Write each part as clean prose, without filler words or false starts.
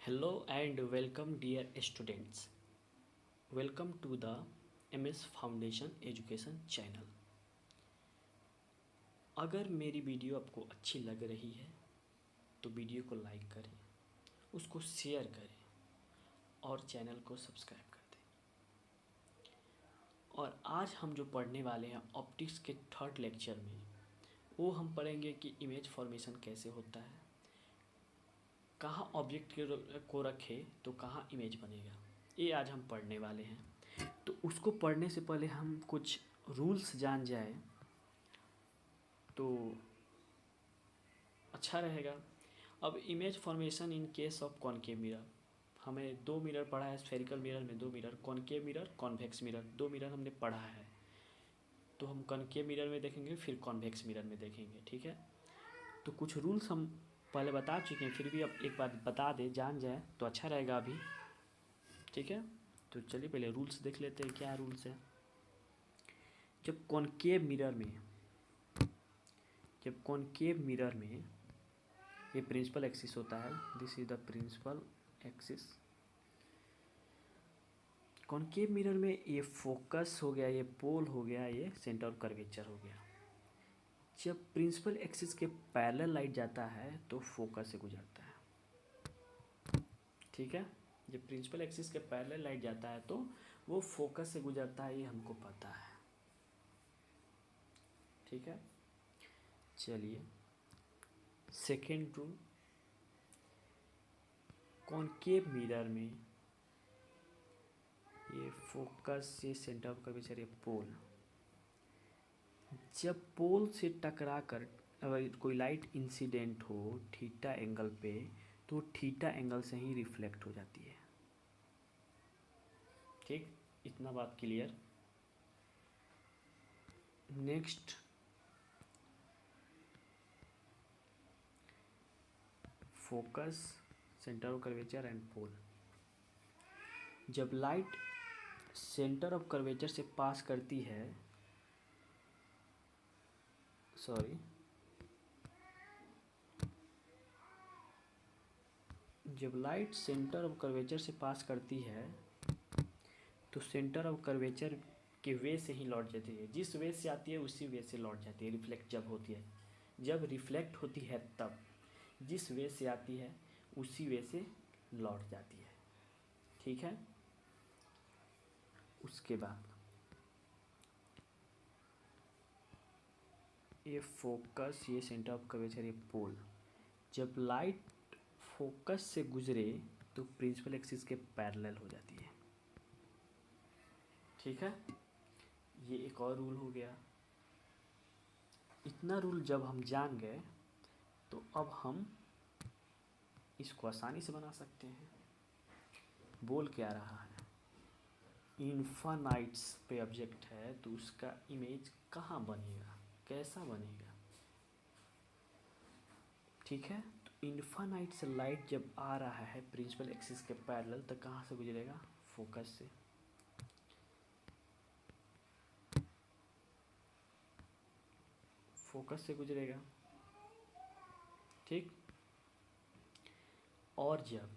Hello and welcome, dear students. Welcome to the MS Foundation Education channel. अगर मेरी video आपको अच्छी लग रही है तो वीडियो को लाइक करें, उसको शेयर करें और चैनल को सब्सक्राइब कर दें। और आज हम जो पढ़ने वाले हैं ऑप्टिक्स के थर्ड लेक्चर में, वो हम पढ़ेंगे कि इमेज फॉर्मेशन कैसे होता है, कहाँ ऑब्जेक्ट को रखे तो कहाँ इमेज बनेगा, ये आज हम पढ़ने वाले हैं। तो उसको पढ़ने से पहले हम कुछ रूल्स जान जाए तो अच्छा रहेगा। अब image formation in case of concave mirror, हमें दो मिरर पढ़ा है, स्फेरिकल मिरर में दो mirror, concave mirror, convex mirror, दो मिरर हमने पढ़ा है। तो हम कॉनकेव मिरर में देखेंगे, फिर कॉन्वेक्स मिरर में देखेंगे, ठीक है। तो कुछ रूल्स हम पहले बता चुके हैं, फिर भी अब एक बार बता दे, जान जाए तो अच्छा रहेगा अभी, ठीक है। तो चलिए पहले रूल्स देख लेते हैं, क्या रूल्स है। जब कॉनकेव मिरर में ये प्रिंसिपल एक्सिस होता है, this is the principal axis. Concave mirror में ये फोकस हो गया, ये पोल हो गया, ये सेंटर ऑफ कर्वेचर हो गया। जब प्रिंसिपल एक्सिस के पैरेलल लाइट जाता है तो फोकस से गुजरता है, ठीक है। जब प्रिंसिपल एक्सिस के पैरेलल लाइट जाता है तो वो फोकस से गुजरता है, ये हमको पता है, ठीक है। चलिए सेकेंड रूल, कॉनकेव मिरर में ये फोकस से सेंटर ऑफ कर्वेचर, ये पोल, जब पोल से टकरा कर अगर कोई लाइट इंसिडेंट हो थीटा एंगल पे तो थीटा एंगल से ही रिफ्लेक्ट हो जाती है, ठीक। इतना बात clear. Next, focus, centre of curvature and pole. जब लाइट सेंटर ऑफ कर्वेचर से पास करती है, सॉरी, जब लाइट सेंटर ऑफ कर्वेचर से पास करती है तो सेंटर ऑफ कर्वेचर के वे से ही लौट जाती है, जिस वे से आती है उसी वे से लौट जाती है। रिफ्लेक्ट जब होती है, जब रिफ्लेक्ट होती है तब जिस वे से आती है उसी वे से लौट जाती है, ठीक है। उसके बाद ये फोकस, ये सेंटर ऑफ कर्वेचर, ये पोल, जब लाइट फोकस से गुजरे तो प्रिंसिपल एक्सिस के पैरेलल हो जाती है, ठीक है। ये एक और रूल हो गया। इतना रूल जब हम जान गए तो अब हम इसको आसानी से बना सकते हैं। बोल क्या रहा है, इन्फानाइट्स पे ऑब्जेक्ट है तो उसका इमेज कहाँ बनेगा, कैसा बनेगा, ठीक है। तो इन्फानाइट से लाइट जब आ रहा है प्रिंसिपल एक्सिस के पैरेलल तो कहाँ से गुजरेगा, फोकस से। फोकस से गुजरेगा, ठीक। और जब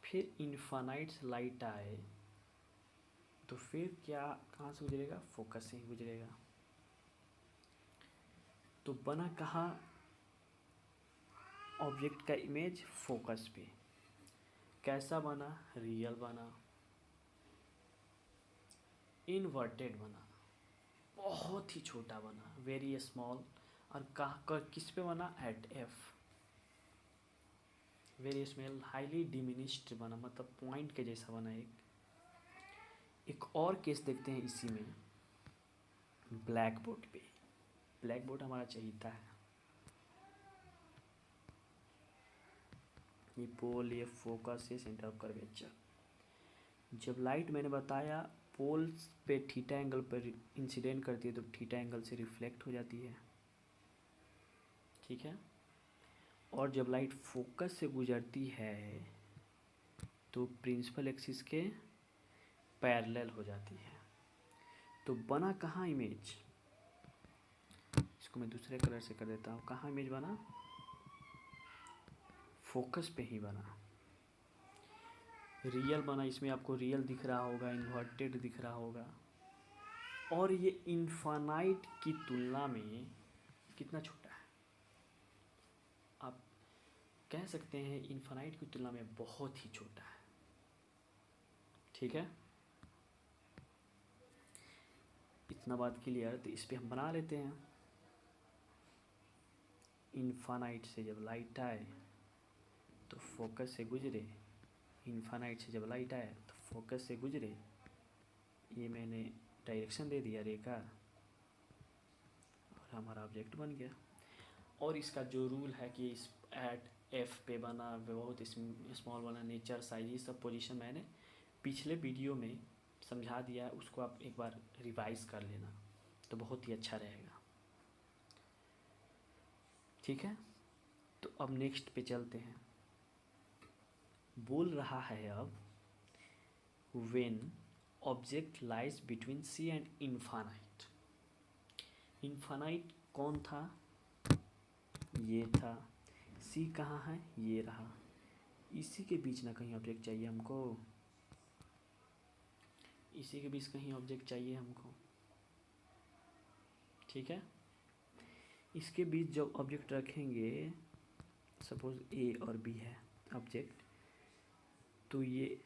फिर इन्फानाइट से लाइट आए तो फिर क्या, कहाँ से गुजरेगा, फोकस से ही गुजरेगा। तो बना कहाँ ऑब्जेक्ट का इमेज, फोकस पे। कैसा बना, रियल बना, इन्वर्टेड बना, बहुत ही छोटा बना, वेरी स्मॉल। और कहाँ किस पे बना, at F, very small, highly diminished बना, मतलब पॉइंट के जैसा बना। एक और केस देखते हैं इसी में, ब्लैक बोर्ड पे। ब्लैक बोर्ड हमारा चाहिए है, ये पोल, ये फोकस, ये सेंटर ऑफ कर्वेचर। जब लाइट मैंने बताया पोल पे थीटा एंगल पर इंसिडेंट करती है तो थीटा एंगल से रिफ्लेक्ट हो जाती है, ठीक है। और जब लाइट फोकस से गुजरती है तो प्रिंसिपल एक्सिस के पैरेलल हो जाती है। तो बना कहाँ इमेज, इसको मैं दूसरे कलर से कर देता हूँ, कहाँ इमेज बना, फोकस पे ही बना, रियल बना, इसमें आपको रियल दिख रहा होगा, इन्वर्टेड दिख रहा होगा, और ये इनफाइनाइट की तुलना में कितना छोटा है। आप कह सकते हैं इनफाइनाइट की तुलना में बहुत ही छोटा है। ठीक है, इतना बात क्लियर। तो इस पे हम बना लेते हैं। इनफाइनाइट से जब लाइट आए तो फोकस से गुजरे, इनफाइनाइट से जब लाइट आए तो फोकस से गुजरे। ये मैंने डायरेक्शन दे दिया रे का, और हमारा ऑब्जेक्ट बन गया। और इसका जो रूल है कि इस एट एफ पे बना, बहुत स्मॉल बना, नेचर साइज, ये सब पोजीशन मैंने पिछले वीडियो में समझा दिया है, उसको आप एक बार रिवाइज कर लेना तो बहुत ही अच्छा रहेगा। ठीक है, तो अब नेक्स्ट पे चलते हैं। बोल रहा है अब, when object lies between C and infinite. Infinite कौन था? ये था। सी कहाँ है? ये रहा। इसी के बीच ना कहीं ऑब्जेक्ट चाहिए हमको, इसी के बीच कहीं ऑब्जेक्ट चाहिए हमको। ठीक है, इसके बीच जब ऑब्जेक्ट रखेंगे, सपोज ए और बी है ऑब्जेक्ट, तो ये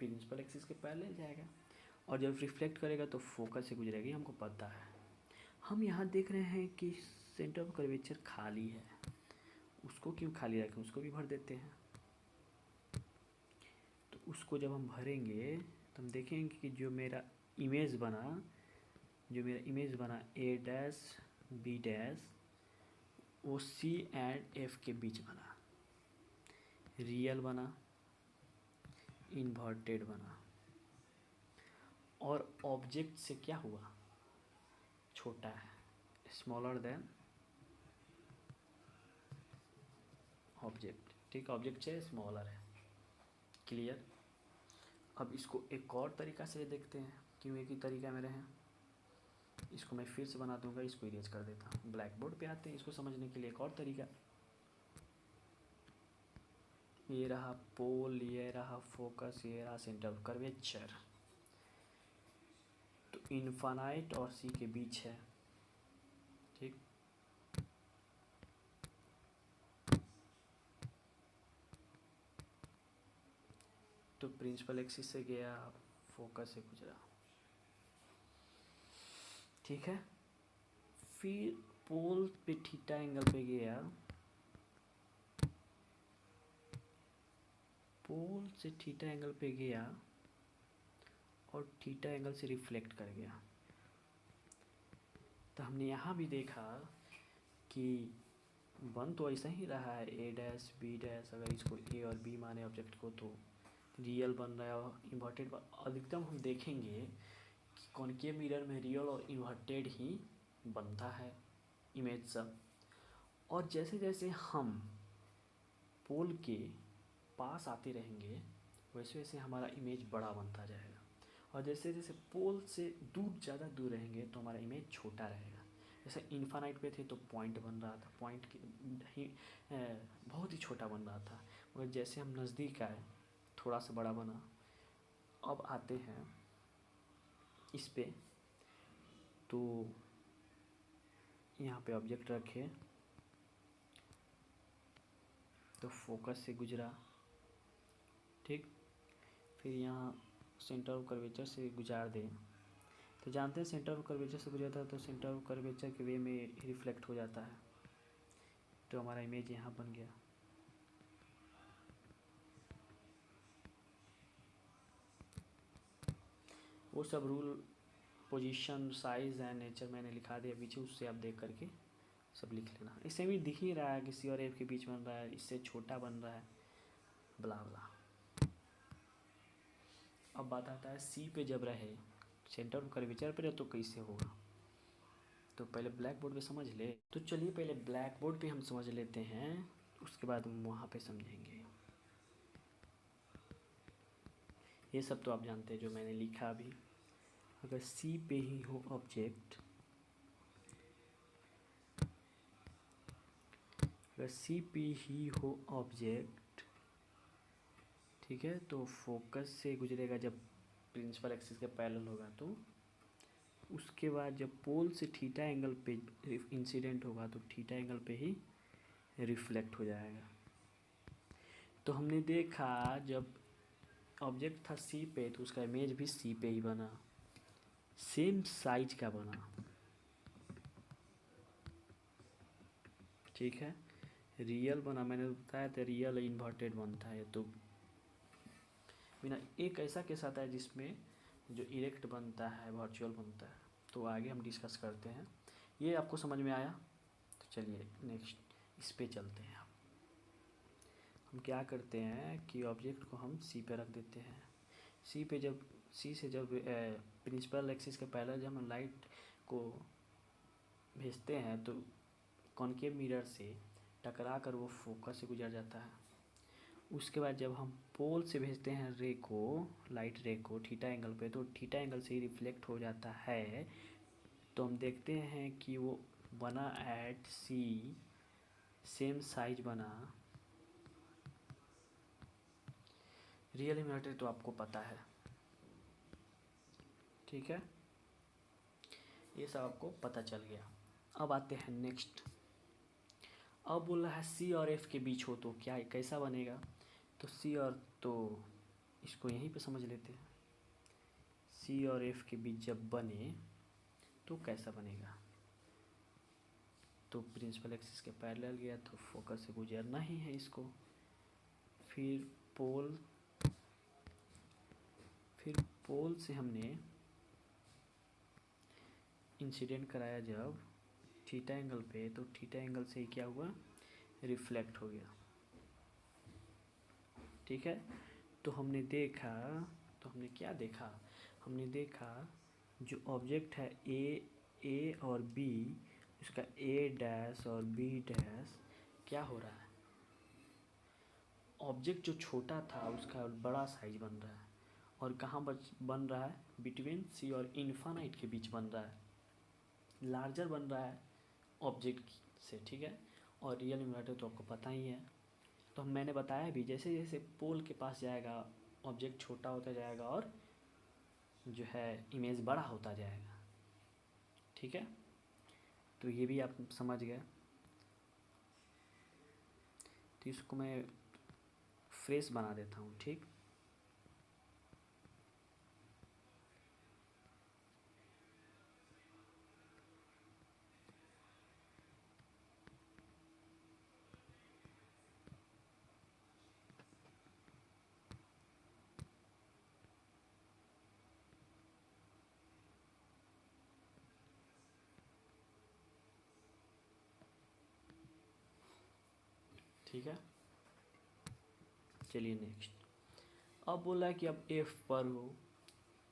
प्रिंसिपल एक्सिस के पैरेलल जाएगा, और जब रिफ्लेक्ट करेगा तो फोकस से गुजरेगी, हमको पता है। हम यहाँ देख रहे हैं कि सेंटर ऑफ कर्वेचर खाली है, उसको क्यों खाली रखें, उसको भी भर देते हैं। तो उसको जब हम भरेंगे तो हम देखेंगे कि जो मेरा इमेज बना, ए डैश बी डैश, वो सी एंड एफ के बीच बना, रियल बना, इन्वर्टेड बना, और ऑब्जेक्ट से क्या हुआ? छोटा है, स्मॉलर देन ऑब्जेक्ट। ठीक, ऑब्जेक्ट से स्मॉलर है। क्लियर। अब इसको एक और तरीका से देखते हैं, क्यों एक ही तरीका मेरे हैं। इसको मैं फिर से बना दूंगा, इसको इरेज कर देता हूँ। ब्लैक बोर्ड पे आते हैं, इसको समझने के लिए एक और तरीका। ये रहा पोल, ये रहा फोकस, ये रहा सेंटर ऑफ कर्वेचर। तो इनफाइनाइट और सी के बीच है। ठीक, तो प्रिंसिपल एक्सिस से गया, फोकस से गुजरा। ठीक है, फिर पोल पे थीटा एंगल पे गया, पोल से थीटा एंगल पे गया और थीटा एंगल से रिफ्लेक्ट कर गया। तो हमने यहाँ भी देखा कि बन तो ऐसा ही रहा है, ए डैश बी डैश, अगर इसको ए और बी माने ऑब्जेक्ट को तो रियल बन रहा है और इन्वर्टेड। अधिकतम हम देखेंगे कि कॉनकेव मिरर में रियल और इन्वर्टेड ही बनता है इमेज सब। और जैसे जैसे हम पोल के पास आते रहेंगे वैसे वैसे हमारा इमेज बड़ा बनता जाएगा, और जैसे जैसे पोल से दूर, ज़्यादा दूर रहेंगे तो हमारा इमेज छोटा रहेगा। जैसे इनफाइनाइट पे थे तो पॉइंट बन रहा था, पॉइंट ही बहुत ही छोटा बन रहा था, मगर जैसे हम नज़दीक आए थोड़ा सा बड़ा बना। अब आते हैं इस पे, तो यहाँ पे ऑब्जेक्ट रखे तो फोकस से गुजरा। ठीक, फिर यहाँ सेंटर ऑफ कर्वेचर से गुजार दें, तो जानते हैं सेंटर ऑफ कर्वेचर से गुजरता है तो सेंटर ऑफ कर्वेचर के वे में रिफ्लेक्ट हो जाता है, तो हमारा इमेज यहाँ बन गया। वो सब rule, position, size and nature मैंने लिखा दिया पीछे, उससे आप देख करके सब लिख लेना। इससे भी दिख ही रहा है कि सी और एफ के बीच बन रहा है, इससे छोटा बन रहा है, ब्ला ब्ला। अब बात आता है सी पे जब रहे, सेंटर ऑफ कर्वेचर पे रहे तो कैसे होगा। तो पहले ब्लैक बोर्ड पे समझ ले। तो चलिए पहले ब्लैक बोर्ड पे हम समझ लेते हैं, उसके बाद हम वहाँ पे समझेंगे। ये सब तो आप जानते हैं जो मैंने लिखा अभी। अगर सी पे ही हो ऑब्जेक्ट अगर सी पे ही हो ऑब्जेक्ट, ठीक है, तो फोकस से गुजरेगा जब प्रिंसिपल एक्सिस के पैरेलल होगा तो। उसके बाद जब पोल से थीटा एंगल पे इंसिडेंट होगा तो थीटा एंगल पे ही रिफ्लेक्ट हो जाएगा। तो हमने देखा जब ऑब्जेक्ट था सी पे तो उसका इमेज भी सी पे ही बना, सेम साइज का बना, ठीक है, रियल बना। मैंने बताया था रियल इन्वर्टेड बनता है, तो बिना एक ऐसा केस आता है जिसमें जो इरेक्ट बनता है वर्चुअल बनता है। तो आगे हम डिस्कस करते हैं। ये आपको समझ में आया? तो चलिए नेक्स्ट इस पे चलते हैं। हम क्या करते हैं कि ऑब्जेक्ट को हम सी पे रख देते हैं। सी पे जब सी से जब प्रिंसिपल एक्सिस के पैरेलल जब हम लाइट को भेजते हैं तो कॉनकेव मिरर से टकरा कर वो फोकस से गुजर जाता है। उसके बाद जब हम पोल से भेजते हैं रे को, लाइट रे को थीटा एंगल पे, तो थीटा एंगल से ही रिफ्लेक्ट हो जाता है। तो हम देखते हैं कि वो बना एट सी, सेम साइज बना, रियल इन्वर्टेड तो आपको पता है, ठीक है, ये सब आपको पता चल गया। अब आते हैं नेक्स्ट। अब बोल रहा है सी और एफ के बीच हो तो क्या कैसा बनेगा। तो सी और, तो इसको यहीं पे समझ लेते हैं। सी और एफ के बीच जब बने तो कैसा बनेगा। तो प्रिंसिपल एक्सिस के पैरेलल गया तो फोकस से गुजरना ही है इसको। फिर पोल से हमने इंसिडेंट कराया जब थीटा एंगल पे, तो थीटा एंगल से ही क्या हुआ, रिफ्लेक्ट हो गया, ठीक है। तो हमने देखा, तो हमने क्या देखा, हमने देखा जो ऑब्जेक्ट है ए और बी, उसका ए डैश और बी डैश क्या हो रहा है, ऑब्जेक्ट जो छोटा था उसका बड़ा साइज बन रहा है। और कहाँ बन रहा है, बिटवीन सी और इन्फानाइट के बीच बन रहा है, लार्जर बन रहा है ऑब्जेक्ट से, ठीक है। और रियल इन्वर्टर तो आपको पता ही है। तो मैंने बताया भी जैसे जैसे पोल के पास जाएगा ऑब्जेक्ट छोटा होता जाएगा और जो है इमेज बड़ा होता जाएगा, ठीक है। तो ये भी आप समझ गए। तो इसको मैं फ्रेश बना देता हूँ, ठीक। ठीक है, चलिए नेक्स्ट। अब बोला है कि अब एफ पर हो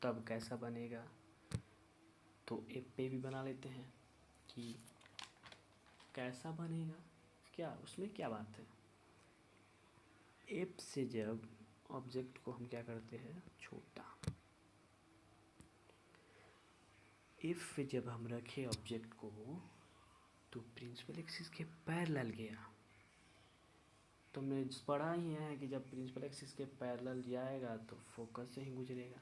तब कैसा बनेगा। तो एफ पे भी बना लेते हैं कि कैसा बनेगा, क्या उसमें क्या बात है। एफ से जब ऑब्जेक्ट को हम क्या करते हैं, छोटा, एफ पे जब हम रखे ऑब्जेक्ट को तो प्रिंसिपल एक्सिस के पैरेलल गया। तो हमने पढ़ा ही है कि जब प्रिंसिपल एक्सिस के पैरेलल जाएगा तो फोकस से ही गुजरेगा।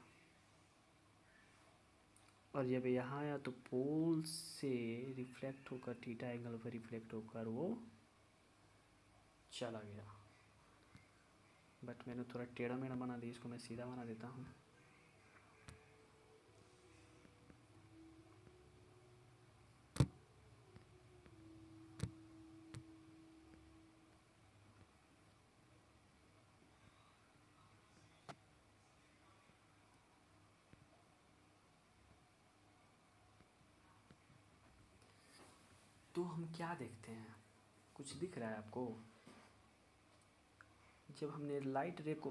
और जब यहाँ आया तो पोल से रिफ्लेक्ट होकर थीटा एंगल पर रिफ्लेक्ट होकर वो चला गया। बट मैंने थोड़ा टेढ़ा मेढ़ा बना दिया, इसको मैं सीधा बना देता हूँ। तो हम क्या देखते हैं, कुछ दिख रहा है आपको। जब हमने लाइट रे को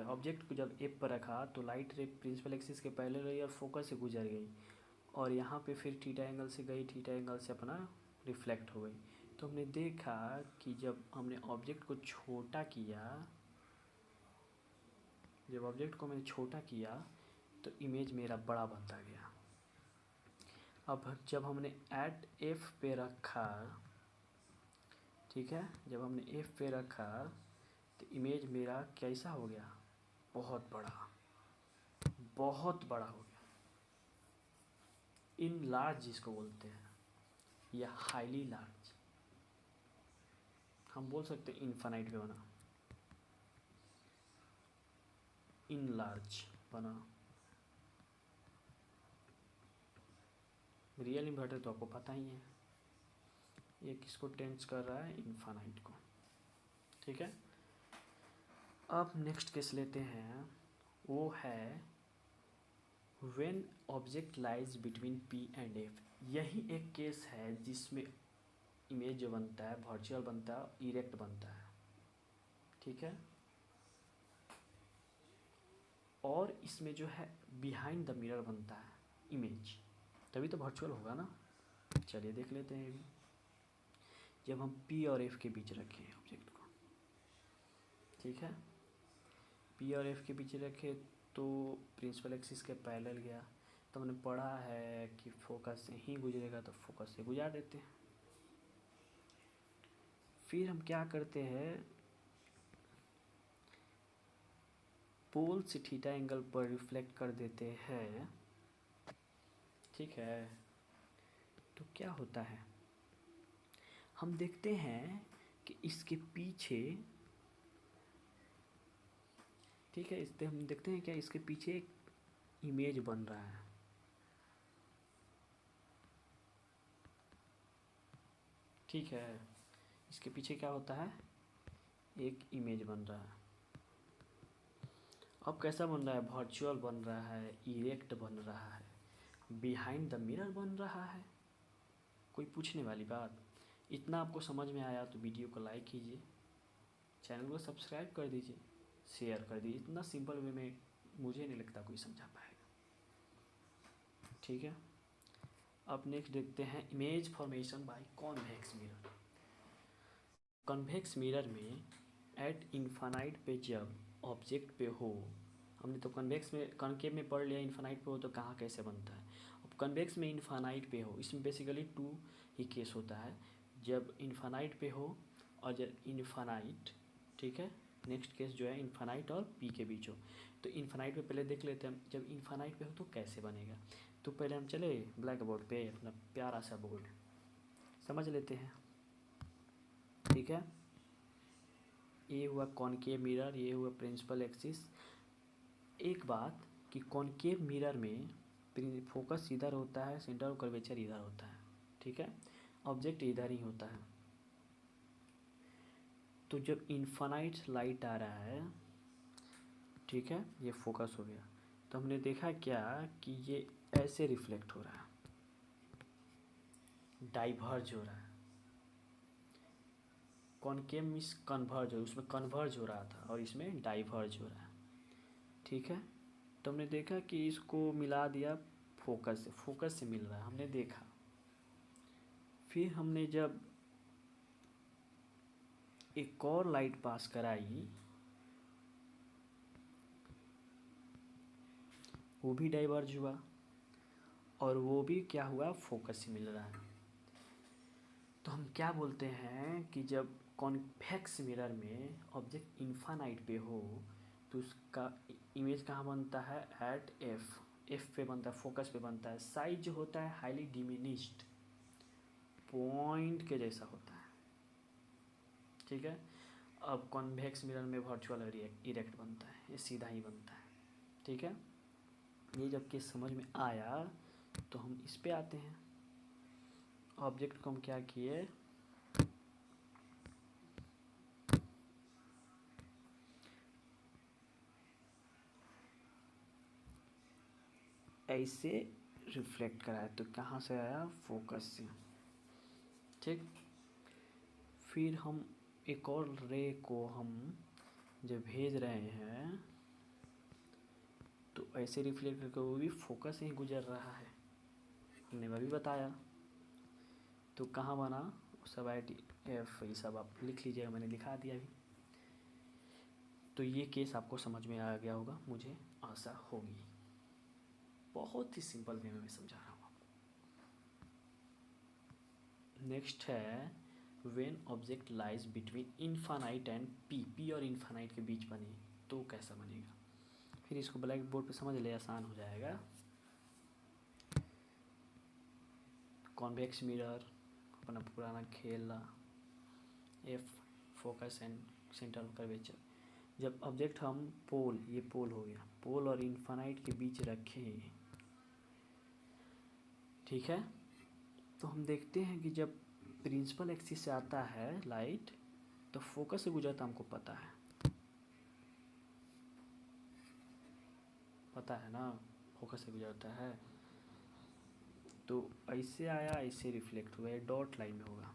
ऑब्जेक्ट को जब एफ पर रखा तो लाइट रे प्रिंसिपल एक्सिस के पहले रही और फोकस से गुजर गई, और यहाँ पे फिर थीटा एंगल से गई, थीटा एंगल से अपना रिफ्लेक्ट हो गई। तो हमने देखा कि जब हमने ऑब्जेक्ट को छोटा किया, जब ऑब्जेक्ट को मैंने छोटा किया तो इमेज मेरा बड़ा बनता गया। अब जब हमने एट एफ पे रखा, ठीक है, जब हमने एफ पे रखा तो इमेज मेरा कैसा हो गया, बहुत बड़ा, बहुत बड़ा हो गया, इन लार्ज जिसको बोलते हैं, या हाईली लार्ज, हम बोल सकते हैं इनफाइनाइट पे बना, इन लार्ज बना। रियल इन्वर्टर तो आपको पता ही है, ये किसको टेंस कर रहा है, इनफाइनाइट को। ठीक है, अब नेक्स्ट केस लेते हैं, वो है when object lies between P and F। यही एक केस है जिसमें इमेज जो बनता है वर्चुअल बनता है, इरेक्ट बनता है। ठीक है, और इसमें जो है बिहाइंड द मिरर बनता है इमेज, तभी तो वर्चुअल होगा ना। चलिए देख लेते हैं ये भी। जब हम P और F के बीच रखें ऑब्जेक्ट को, ठीक है, P और F के बीच रखे तो प्रिंसिपल एक्सिस के पैरेलल गया, तो हमने पढ़ा है कि फोकस से ही गुजरेगा, तो फोकस से गुजार देते हैं। फिर हम क्या करते हैं, पोल से थीटा एंगल पर रिफ्लेक्ट कर देते हैं। ठीक है, तो क्या होता है, हम देखते हैं कि इसके पीछे, ठीक है, इससे हम देखते हैं क्या इसके पीछे एक इमेज बन रहा है। ठीक है, इसके पीछे क्या होता है, एक इमेज बन रहा है। अब कैसा बन रहा है, वर्चुअल बन रहा है, इरेक्ट बन रहा है, बिहाइंड द मिरर बन रहा है। कोई पूछने वाली बात, इतना आपको समझ में आया तो वीडियो को लाइक कीजिए, चैनल को सब्सक्राइब कर दीजिए, शेयर कर दीजिए। इतना सिंपल वे में मुझे नहीं लगता कोई समझा पाएगा। ठीक है, अब नेक्स्ट देखते हैं image formation by convex mirror. Convex mirror में एट इन्फानाइट पे जब ऑब्जेक्ट पे हो, हमने तो कन्वेक्स में कॉन्केव में पढ़ लिया, इन्फानाइट पे हो तो कहाँ कैसे बनता है। अब कन्वेक्स में इन्फानाइट पे हो, इसमें बेसिकली टू ही केस होता है, जब इन्फानाइट पे हो और जब इन्फानाइट, ठीक है, नेक्स्ट केस जो है इन्फानाइट और पी के बीच हो। तो इन्फानाइट पे पहले देख लेते हैं, जब इन्फानाइट पे हो तो कैसे बनेगा। तो पहले हम चले ब्लैक बोर्ड पे, अपना प्यारा सा बोर्ड समझ लेते हैं। ठीक है, ये हुआ कॉनकेव मिरर, ये हुआ प्रिंसिपल एक्सिस। एक बात कि कॉनकेव मिरर में फोकस इधर होता है, सेंटर ऑफ कर्वेचर इधर होता है। ठीक है, ऑब्जेक्ट इधर ही होता है। तो जब इन्फानाइट लाइट आ रहा है, ठीक है, ये फोकस हो गया, तो हमने देखा क्या कि ये ऐसे रिफ्लेक्ट हो रहा है, डाइवर्ज हो रहा है। कॉनकेव मीन्स कन्वर्ज हो, उसमें कन्वर्ज हो रहा था और इसमें डाइवर्ज हो रहा है। ठीक है, तो हमने देखा कि इसको मिला दिया फोकस से, फोकस से मिल रहा है, हमने देखा। फिर हमने जब एक और लाइट पास कराई, वो भी डाइवर्ज हुआ और वो भी क्या हुआ, फोकस से मिल रहा है। तो हम क्या बोलते हैं कि जब कॉन्वेक्स मिरर में ऑब्जेक्ट इन्फानाइट पे हो तो उसका इमेज कहाँ बनता है, एट एफ पे बनता है, फोकस पे बनता है। साइज जो होता है हाईली डिमिनिश्ड, पॉइंट के जैसा होता है। ठीक है, अब कॉन्वेक्स मिरर में वर्चुअल इरेक्ट बनता है, ये सीधा ही बनता है। ठीक है, ये जब केस समझ में आया तो हम इस पे आते हैं। ऑब्जेक्ट को हम क्या किए, ऐसे रिफ्लेक्ट कराया, तो कहाँ से आया, फोकस से। ठीक, फिर हम एक और रे को हम जब भेज रहे हैं तो ऐसे रिफ्लेक्ट करके वो भी फोकस से ही गुजर रहा है, हमने वह भी बताया। तो कहाँ बना, सब आई टी एफ, ये सब आप लिख लीजिएगा, मैंने लिखा दिया अभी। तो ये केस आपको समझ में आ गया होगा, मुझे आशा होगी। बहुत ही सिंपल वे में समझा रहा हूँ। नेक्स्ट है when object lies between infinite and P और इनफाइनाइट के बीच बने तो कैसा बनेगा। फिर इसको ब्लैक बोर्ड पे समझ ले, आसान हो जाएगा। कॉन्वेक्स मिरर अपना पुराना खेला, F focus and centre curvature. जब ऑब्जेक्ट हम पोल, ये पोल हो गया, पोल और इनफाइनाइट के बीच रखें, ठीक है, तो हम देखते हैं कि जब प्रिंसिपल एक्सिस से आता है लाइट तो फोकस से गुजरता, हमको पता है ना, फोकस से गुजरता है। तो ऐसे आया, ऐसे रिफ्लेक्ट हुआ, डॉट लाइन में होगा।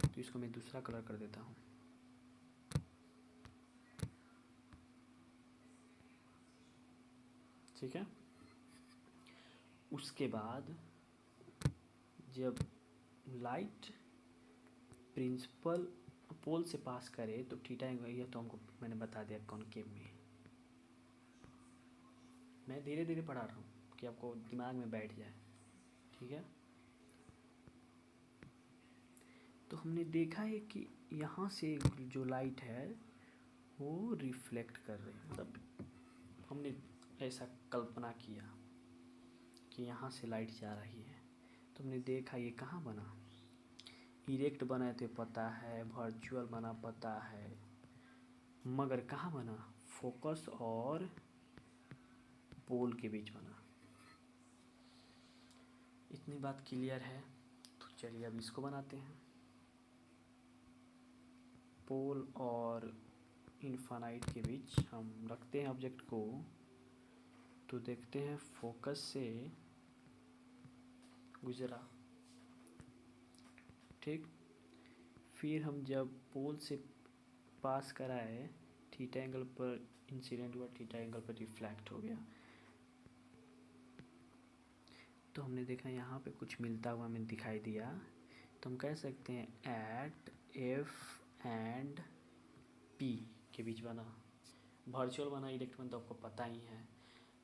तो इसको मैं दूसरा कलर कर देता हूँ। ठीक है, उसके बाद जब लाइट प्रिंसिपल पोल से पास करे तो थीटा एंगल, ये तो हमको मैंने बता दिया कॉनकेव में। मैं धीरे धीरे पढ़ा रहा हूँ कि आपको दिमाग में बैठ जाए, ठीक है। तो हमने देखा है कि यहाँ से जो लाइट है वो रिफ्लेक्ट कर रही है, मतलब हमने ऐसा कल्पना किया कि यहाँ से लाइट जा रही है। तो हमने देखा ये कहाँ बना, इरेक्ट बना तो पता है, वर्चुअल बना पता है, मगर कहाँ बना, फोकस और पोल के बीच बना। इतनी बात क्लियर है। तो चलिए अब इसको बनाते हैं, पोल और इनफाइनाइट के बीच हम रखते हैं ऑब्जेक्ट को। तो देखते हैं फोकस से गुजरा, ठीक। फिर हम जब पोल से पास कराए, थीटा एंगल पर इंसिडेंट हुआ, थीटा एंगल पर रिफ्लेक्ट हो गया। तो हमने देखा यहाँ पे कुछ मिलता हुआ हमें दिखाई दिया। तो हम कह सकते हैं एट एफ एंड पी के बीच बना, वर्चुअल बना, इरेक्ट बना, तो आपको पता ही है।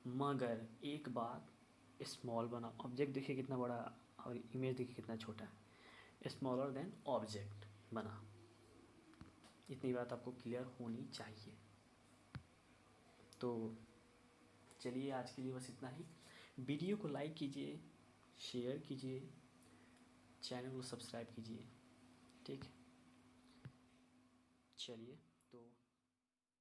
मगर एक बात, स्मॉल बना, ऑब्जेक्ट देखिए कितना बड़ा और इमेज देखिए कितना छोटा है, स्मॉलर देन ऑब्जेक्ट बना। इतनी बात आपको क्लियर होनी चाहिए। तो चलिए आज के लिए बस इतना ही। वीडियो को लाइक कीजिए, शेयर कीजिए, चैनल को सब्सक्राइब कीजिए, ठीक है। चलिए।